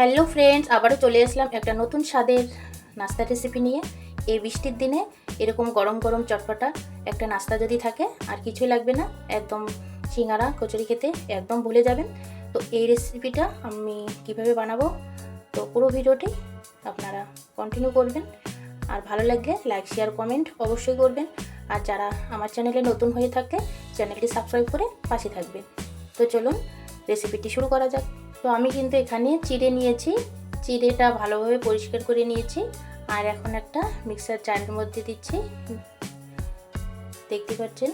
Hello friends, আবারও চলে আসলাম একটা নতুন স্বাদের নাস্তা রেসিপি নিয়ে। এই বৃষ্টির দিনে এরকম গরম গরম চটপটা একটা নাস্তা যদি থাকে আর কিছুই লাগবে না, একদম সিঙ্গারা কচুরি খেতে একদম ভুলে যাবেন। তো এই রেসিপিটা আমি কিভাবে বানাবো, তো পুরো ভিডিওটি আপনারা কন্টিনিউ করবেন। আর ভালো লাগলে লাইক শেয়ার কমেন্ট অবশ্যই করবেন। আর যারা আমার চ্যানেলে নতুন হয়ে থাকে চ্যানেলটি সাবস্ক্রাইব করে পাশে থাকবেন। তো চলুন রেসিপিটি শুরু করা যাক। তো আমি কিন্তু এখানে চিড়ে নিয়েছি, চিড়েটা ভালোভাবে পরিষ্কার করে নিয়েছি। আর এখন একটা মিক্সার জারের মধ্যে দিচ্ছি, দেখতে পাচ্ছেন।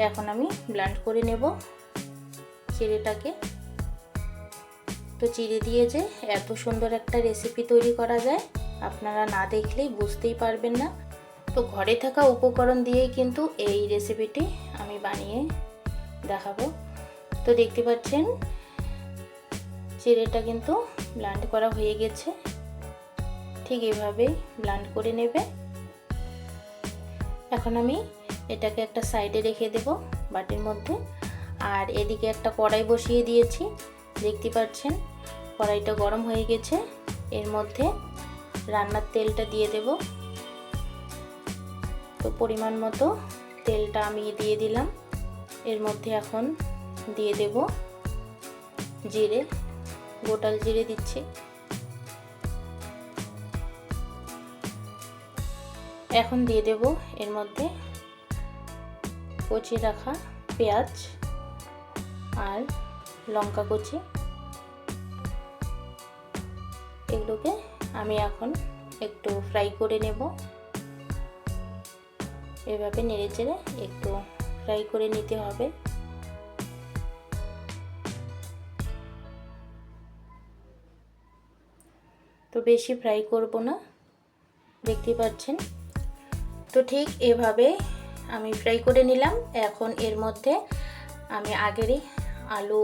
এখন আমি ব্লেন্ড করে নেব চিড়েটাকে। তো চিড়ে দিয়ে যে এত সুন্দর একটা রেসিপি তৈরি করা যায় আপনারা না দেখলেই বুঝতেই পারবেন না। তো ঘরে থাকা উপকরণ দিয়েই কিন্তু এই রেসিপিটি আমি বানিয়ে দেখাবো। তো দেখতে পাচ্ছেন চিড়েটা কিন্তু ব্লেন্ড করা হয়ে গেছে, ঠিক এভাবেই ব্লেন্ড করে নেবে। এখন আমি এটাকে একটা সাইডে রেখে দেব বাটির মধ্যে। আর এদিকে একটা কড়াই বসিয়ে দিয়েছি, দেখতে পাচ্ছেন কড়াইটা গরম হয়ে গেছে। এর মধ্যে রান্নার তেলটা দিয়ে দেব। তো পরিমাণ মতো তেলটা আমি দিয়ে দিলাম। এর মধ্যে এখন দিয়ে দেব জিরে, গোটাল জিরে দিচ্ছি। এখন দিয়ে দেব এর মধ্যে কুচি রাখা পেঁয়াজ আর লঙ্কা কুচি। এগুলোকে আমি এখন একটু ফ্রাই করে নেব। এভাবে নেড়েচেড়ে একটু ফ্রাই করে নিতে হবে। তো বেশি ফ্রাই করব না, দেখতে পাচ্ছেন। তো ঠিক এভাবে আমি ফ্রাই করে নিলাম। এখন এর মধ্যে আমি আগেরই আলু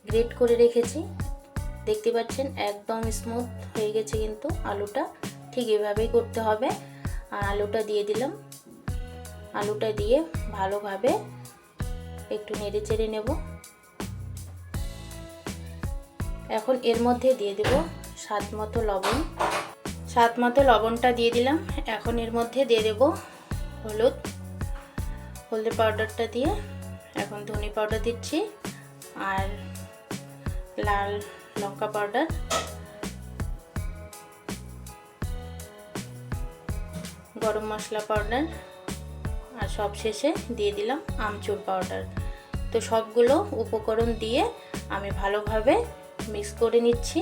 গ্রেট করে রেখেছি, দেখতে পাচ্ছেন একদম স্মুথ হয়ে গেছে কিন্তু আলুটা। ঠিক এভাবেই করতে হবে। আর আলুটা দিয়ে দিলাম। আলুটা দিয়ে ভালোভাবে একটু নেড়ে চেড়ে নেব। এখন এর মধ্যে দিয়ে দেব স্বাদ মতো লবণ। স্বাদ মতো লবণটা দিয়ে দিলাম। এখন এর মধ্যে দিয়ে দেব হলদি পাউডারটা দিয়ে এখন ধনে পাউডার দিচ্ছি আর লাল লঙ্কা পাউডার, গরম মশলা পাউডার আর সব শেষে দিয়ে দিলাম আমচুর পাউডার। তো সবগুলো উপকরণ দিয়ে আমি ভালোভাবে মিক্স করে নিচ্ছি।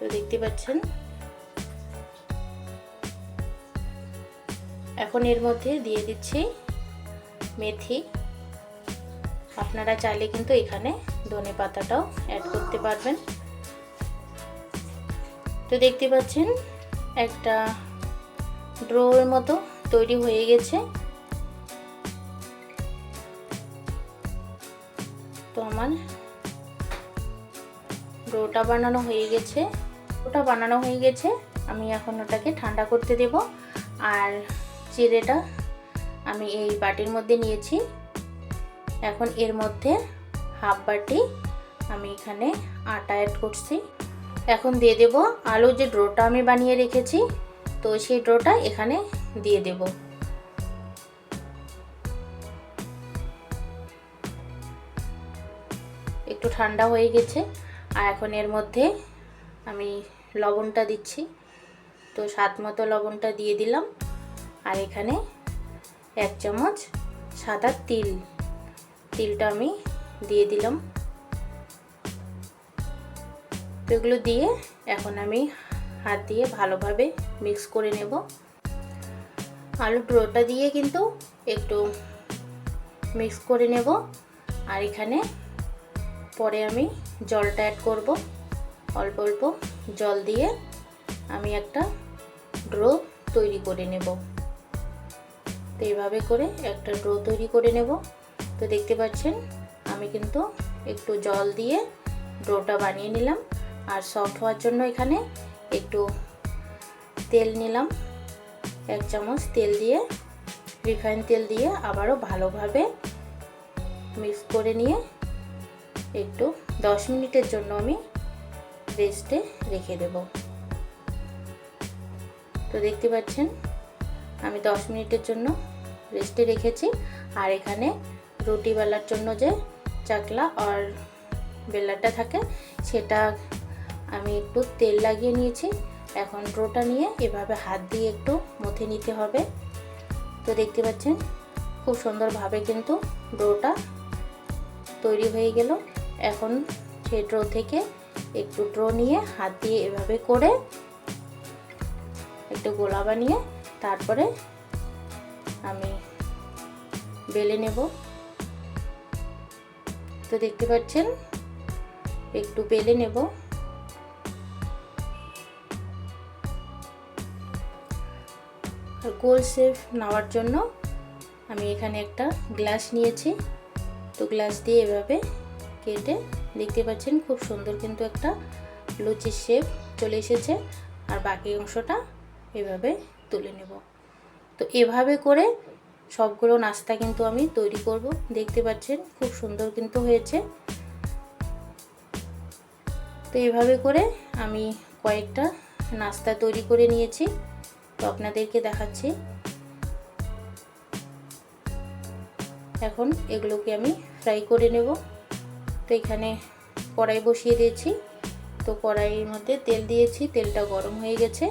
তো দেখতে পাচ্ছেন এখন এর মধ্যে দিয়ে দিচ্ছি মেথি। আপনারা চাইলে কিন্তু এখানে ধনে পাতাটাও অ্যাড করতে পারবেন। তো দেখতে পাচ্ছেন একটা ডোর মতো তৈরি হয়ে গেছে। তো আমার ডোটা বানানো হয়ে গেছে। আমি এখন ওটাকে ঠান্ডা করতে দেব। আর চিড়েটা আমি এই বাটির মধ্যে নিয়েছি। এখন এর মধ্যে হাফ বাটি আমি এখানে আটা অ্যাড করছি। এখন দিয়ে দেব আলুর যে ডোটা আমি বানিয়ে রেখেছি, তো সেই ডোটা এখানে দিয়ে দেব। একটু ঠান্ডা হয়ে গেছে। আর এখন এর মধ্যে আমি লবণটা দিচ্ছি। তো স্বাদ মতো লবণটা দিয়ে দিলাম। আর এখানে 1 চামচ সাদা তিলটা আমি দিয়ে দিলাম। তো এগুলো দিয়ে এখন আমি হাত দিয়ে ভালোভাবে মিক্স করে নেব। আলুর ডোটা দিয়ে কিন্তু একটু মিক্স করে নেব। আর এখানে পরে আমি জলটা অ্যাড করব। অল্প অল্প জল দিয়ে আমি একটা ডো তৈরি করে নেব। তো এইভাবে করে একটা ডো তৈরি করে নেব। তো দেখতে পাচ্ছেন আমি কিন্তু একটু জল দিয়ে ডোটা বানিয়ে নিলাম। আর সফট হওয়ার জন্য এখানে একটু তেল নিলাম, 1 চামচ তেল দিয়ে, রিফাইন তেল দিয়ে আবারও ভালোভাবে মিক্স করে নিয়ে একটু 10 মিনিটের জন্য আমি রেস্টে রেখে দেব। তো দেখতে পাচ্ছেন আমি 10 মিনিটের জন্য রেস্টে রেখেছি। আর এখানে রুটি বেলার জন্য যে চাকলা আর বেলাটা থাকে সেটা আমি একটু তেল লাগিয়ে নিয়েছি। এখন ডোটা নিয়ে এভাবে হাত দিয়ে একটু মথে নিতে হবে। তো দেখতে পাচ্ছেন খুব সুন্দরভাবে কিন্তু ডোটা তৈরি হয়ে গেল। এখন সেই ডো থেকে একটু ডো নিয়ে হাত দিয়ে এভাবে করে একটু গোলা বানিয়ে তারপরে আমি বেলে নেব। তো দেখতে পাচ্ছেন একটু বেলে নেব। আর গোল শেপ নেওয়ার জন্য আমি এখানে একটা গ্লাস নিয়েছি। তো গ্লাস দিয়ে এভাবে কেটে দেখতে পাচ্ছেন খুব সুন্দর কিন্তু একটা লুচির শেপ চলে এসেছে। আর বাকি অংশটা এভাবে তুলে নেব। তো এভাবে করে সবগুলো নাস্তা কিন্তু আমি তৈরি করব। দেখতে পাচ্ছেন খুব সুন্দর কিন্তু হয়েছে। তো এভাবে করে আমি কয়েকটা নাস্তা তৈরি করে নিয়েছি। তো আপনাদেরকে দেখাচ্ছি। এখন এগুলোকে আমি ফ্রাই করে নেব। তো এখানে কড়াই বসিয়ে দিয়েছি। তো কড়াইয়ের মধ্যে তেল দিয়েছি, তেলটা গরম হয়ে গেছে।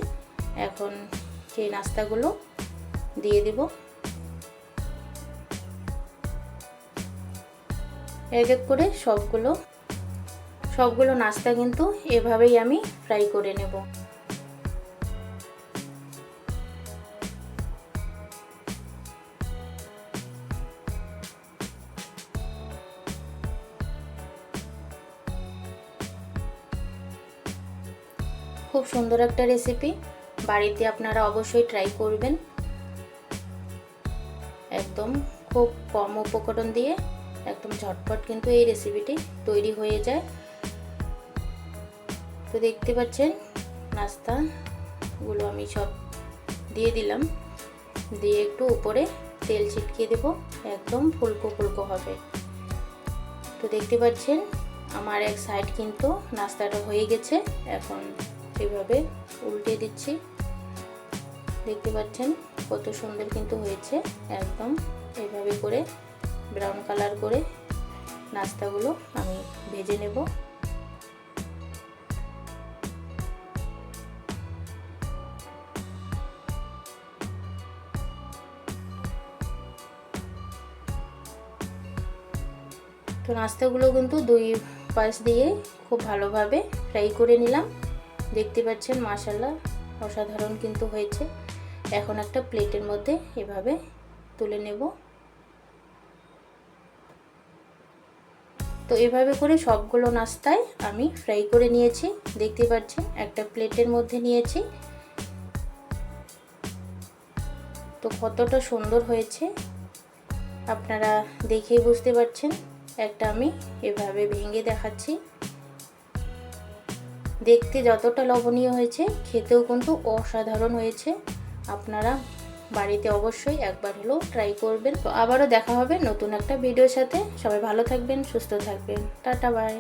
এখন সেই নাস্তাগুলো দিয়ে দেব। এক এক করে সবগুলো নাস্তা কিন্তু এভাবেই আমি ফ্রাই করে নেব। খুব সুন্দর একটা রেসিপি, বাড়িতে আপনারা অবশ্যই ট্রাই করবেন। একদম খুব কম উপকরণ দিয়ে একদম ঝটপট কিন্তু এই রেসিপিটি তৈরি হয়ে যায়। তো দেখতে পাচ্ছেন নাস্তাগুলো আমি সব দিয়ে দিলাম। দিয়ে একটু উপরে তেল ছিটকে দেব, একদম ফুলকো ফুলকো হবে। তো দেখতে পাচ্ছেন আমার এক সাইড কিন্তু নাস্তাটা হয়ে গেছে। এখন এভাবে উল্টে দিচ্ছি। দেখতে পাচ্ছেন কত সুন্দর কিন্তু হয়েছে। একদম এইভাবে করে ব্রাউন কালার করে নাস্তাগুলো আমি ভেজে নেব। তো নাস্তাগুলো কিন্তু দুই পাশ দিয়ে খুব ভালোভাবে ফ্রাই করে নিলাম। দেখতে পাচ্ছেন মাশাআল্লাহ অসাধারণ কিন্তু হয়েছে। এখন একটা প্লেটের মধ্যে এভাবে তুলে নেব। তো এভাবে করে সবগুলো নাস্তায় আমি ফ্রাই করে নিয়েছি। দেখতে পাচ্ছেন একটা প্লেটের মধ্যে নিয়েছি। তো কতটা সুন্দর হয়েছে আপনারা দেখেই বুঝতে পারছেন। একটা আমি এভাবে ভেঙে দেখাচ্ছি। দেখতে যতটা লোভনীয় হয়েছে খেতেও কিন্তু অসাধারণ হয়েছে। আপনারা বাড়িতে অবশ্যই একবার হলেও ট্রাই করবেন। তো আবারও দেখা হবে নতুন একটা ভিডিওর সাথে। সবাই ভালো থাকবেন, সুস্থ থাকবেন। Tata bye.